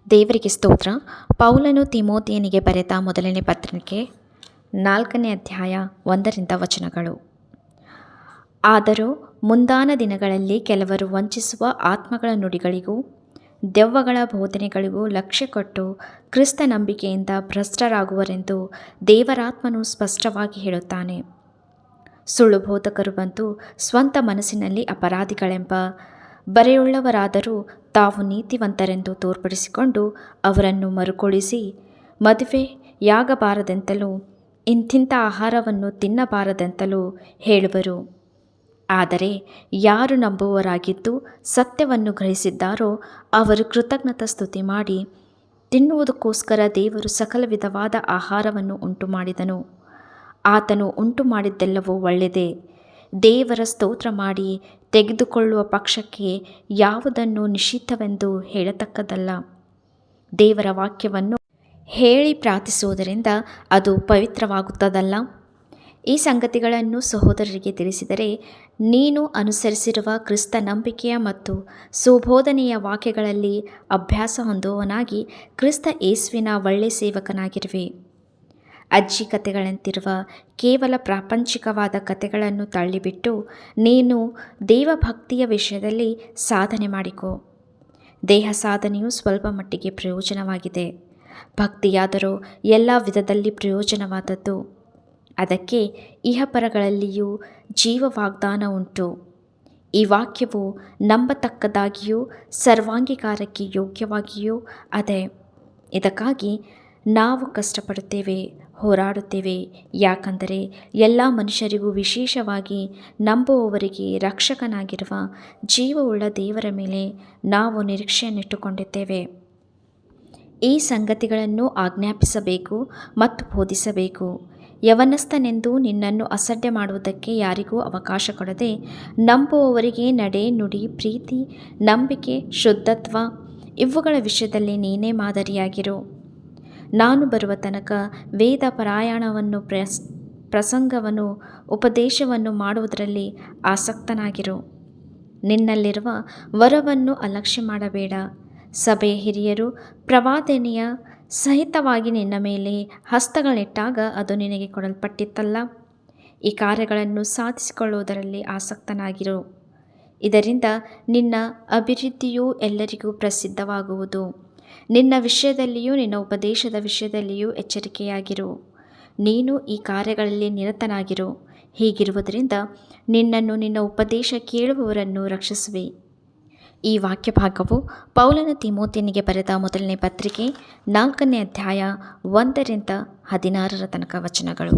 ದೇವರಿಗೆ ಸ್ತೋತ್ರ. ಪೌಲನು ತಿಮೋತಿಯನಿಗೆ ಬರೆದ ಮೊದಲನೇ ಪತ್ರಿಕೆ 4ನೇ ಅಧ್ಯಾಯ 1ರಿಂದ ವಚನಗಳು. ಆದರೂ ಮುಂದಾನ ದಿನಗಳಲ್ಲಿ ಕೆಲವರು ವಂಚಿಸುವ ಆತ್ಮಗಳ ನುಡಿಗಳಿಗೂ ದೆವ್ವಗಳ ಬೋಧನೆಗಳಿಗೂ ಲಕ್ಷ್ಯ ಕೊಟ್ಟು ಕ್ರಿಸ್ತ ನಂಬಿಕೆಯಿಂದ ಭ್ರಷ್ಟರಾಗುವರೆಂದು ದೇವರಾತ್ಮನು ಸ್ಪಷ್ಟವಾಗಿ ಹೇಳುತ್ತಾನೆ. ಸುಳ್ಳು ಬೋಧಕರು ಬಂದು ಸ್ವಂತ ಮನಸ್ಸಿನಲ್ಲಿ ಅಪರಾಧಿಗಳೆಂಬ ಬರೆಯುಳ್ಳವರಾದರೂ ತಾವು ನೀತಿವಂತರೆಂದು ತೋರ್ಪಡಿಸಿಕೊಂಡು ಅವರನ್ನು ಮರುಕಳಿಸಿ ಮದುವೆಯಾಗಬಾರದೆಂತಲೂ ಇಂಥಿಂಥ ಆಹಾರವನ್ನು ತಿನ್ನಬಾರದೆಂತಲೂ ಹೇಳುವರು. ಆದರೆ ಯಾರು ನಂಬುವವರಾಗಿದ್ದು ಸತ್ಯವನ್ನು ಗ್ರಹಿಸಿದ್ದಾರೋ ಅವರು ಕೃತಜ್ಞತಾ ಸ್ತುತಿ ಮಾಡಿ ತಿನ್ನುವುದಕ್ಕೋಸ್ಕರ ದೇವರು ಸಕಲ ವಿಧವಾದ ಆಹಾರವನ್ನು ಉಂಟು ಮಾಡಿದನು. ಆತನು ಉಂಟು ಮಾಡಿದ್ದೆಲ್ಲವೂ ಒಳ್ಳೆಯದೇ. ದೇವರ ಸ್ತೋತ್ರ ಮಾಡಿ ತೆಗೆದುಕೊಳ್ಳುವ ಪಕ್ಷಕ್ಕೆ ಯಾವುದನ್ನು ನಿಷಿದ್ಧವೆಂದು ಹೇಳತಕ್ಕದ್ದಲ್ಲ. ದೇವರ ವಾಕ್ಯವನ್ನು ಹೇಳಿ ಪ್ರಾರ್ಥಿಸುವುದರಿಂದ ಅದು ಪವಿತ್ರವಾಗುತ್ತದಲ್ಲ. ಈ ಸಂಗತಿಗಳನ್ನು ಸಹೋದರರಿಗೆ ತಿಳಿಸಿದರೆ ನೀನು ಅನುಸರಿಸಿರುವ ಕ್ರಿಸ್ತ ನಂಬಿಕೆಯ ಮತ್ತು ಸುಬೋಧನೆಯ ವಾಕ್ಯಗಳಲ್ಲಿ ಅಭ್ಯಾಸ ಹೊಂದುವವನಾಗಿ ಕ್ರಿಸ್ತ ಯೇಸುವಿನ ಒಳ್ಳೆ ಸೇವಕನಾಗಿರುವೆ. ಅಜ್ಜಿ ಕಥೆಗಳಂತಿರುವ ಕೇವಲ ಪ್ರಾಪಂಚಿಕವಾದ ಕಥೆಗಳನ್ನು ತಳ್ಳಿಬಿಟ್ಟು ನೀನು ದೇವಭಕ್ತಿಯ ವಿಷಯದಲ್ಲಿ ಸಾಧನೆ ಮಾಡಿಕೊ. ದೇಹ ಸಾಧನೆಯು ಸ್ವಲ್ಪ ಮಟ್ಟಿಗೆ ಪ್ರಯೋಜನವಾಗಿದೆ, ಭಕ್ತಿಯಾದರೂ ಎಲ್ಲ ವಿಧದಲ್ಲಿ ಪ್ರಯೋಜನವಾದದ್ದು. ಅದಕ್ಕೆ ಇಹಪರಗಳಲ್ಲಿಯೂ ಜೀವ ವಾಗ್ದಾನ ಉಂಟು. ಈ ವಾಕ್ಯವು ನಂಬತಕ್ಕದಾಗಿಯೂ ಸರ್ವಾಂಗೀಕಾರಕ್ಕೆ ಯೋಗ್ಯವಾಗಿಯೂ ಅದೇ. ಇದಕ್ಕಾಗಿ ನಾವು ಕಷ್ಟಪಡುತ್ತೇವೆ, ಹೋರಾಡುತ್ತೇವೆ. ಯಾಕಂದರೆ ಎಲ್ಲ ಮನುಷ್ಯರಿಗೂ ವಿಶೇಷವಾಗಿ ನಂಬುವವರಿಗೆ ರಕ್ಷಕನಾಗಿರುವ ಜೀವವುಳ್ಳ ದೇವರ ಮೇಲೆ ನಾವು ನಿರೀಕ್ಷೆಯನ್ನಿಟ್ಟುಕೊಂಡಿದ್ದೇವೆ. ಈ ಸಂಗತಿಗಳನ್ನು ಆಜ್ಞಾಪಿಸಬೇಕು ಮತ್ತು ಬೋಧಿಸಬೇಕು. ಯವನಸ್ಥನೆಂದು ನಿನ್ನನ್ನು ಅಸಡ್ಡೆ ಮಾಡುವುದಕ್ಕೆ ಯಾರಿಗೂ ಅವಕಾಶ ಕೊಡದೆ ನಂಬುವವರಿಗೆ ನಡೆ, ನುಡಿ, ಪ್ರೀತಿ, ನಂಬಿಕೆ, ಶುದ್ಧತ್ವ ಇವುಗಳ ವಿಷಯದಲ್ಲಿ ನೀನೇ ಮಾದರಿಯಾಗಿರು. ನಾನು ಬರುವ ತನಕ ವೇದ ಪಾರಾಯಣವನ್ನು ಪ್ರಸಂಗವನ್ನು ಉಪದೇಶವನ್ನು ಮಾಡುವುದರಲ್ಲಿ ಆಸಕ್ತನಾಗಿರು. ನಿನ್ನಲ್ಲಿರುವ ವರವನ್ನು ಅಲಕ್ಷ್ಯ ಮಾಡಬೇಡ. ಸಭೆಯ ಹಿರಿಯರು ಪ್ರವಾದನೆಯ ಸಹಿತವಾಗಿ ನಿನ್ನ ಮೇಲೆ ಹಸ್ತಗಳನ್ನಿಟ್ಟಾಗ ಅದು ನಿನಗೆ ಕೊಡಲ್ಪಟ್ಟಿತಲ್ಲ. ಈ ಕಾರ್ಯಗಳನ್ನು ಸಾಧಿಸಿಕೊಳ್ಳುವುದರಲ್ಲಿ ಆಸಕ್ತನಾಗಿರು. ಇದರಿಂದ ನಿನ್ನ ಅಭಿವೃದ್ಧಿಯು ಎಲ್ಲರಿಗೂ ಪ್ರಸಿದ್ಧವಾಗುವುದು. ನಿನ್ನ ವಿಷಯದಲ್ಲಿಯೂ ನಿನ್ನ ಉಪದೇಶದ ವಿಷಯದಲ್ಲಿಯೂ ಎಚ್ಚರಿಕೆಯಾಗಿರು. ನೀನು ಈ ಕಾರ್ಯಗಳಲ್ಲಿ ನಿರತನಾಗಿರು. ಹೀಗಿರುವುದರಿಂದ ನಿನ್ನನ್ನು ನಿನ್ನ ಉಪದೇಶ ಕೇಳುವವರನ್ನು ರಕ್ಷಿಸುವೆ. ಈ ವಾಕ್ಯ ಭಾಗವು ಪೌಲನು ತಿಮೋತಿಯನಿಗೆ ಬರೆದ ಮೊದಲನೇ ಪತ್ರಿಕೆ 4ನೇ ಅಧ್ಯಾಯ 1ರಿಂದ 16 ತನಕ ವಚನಗಳು.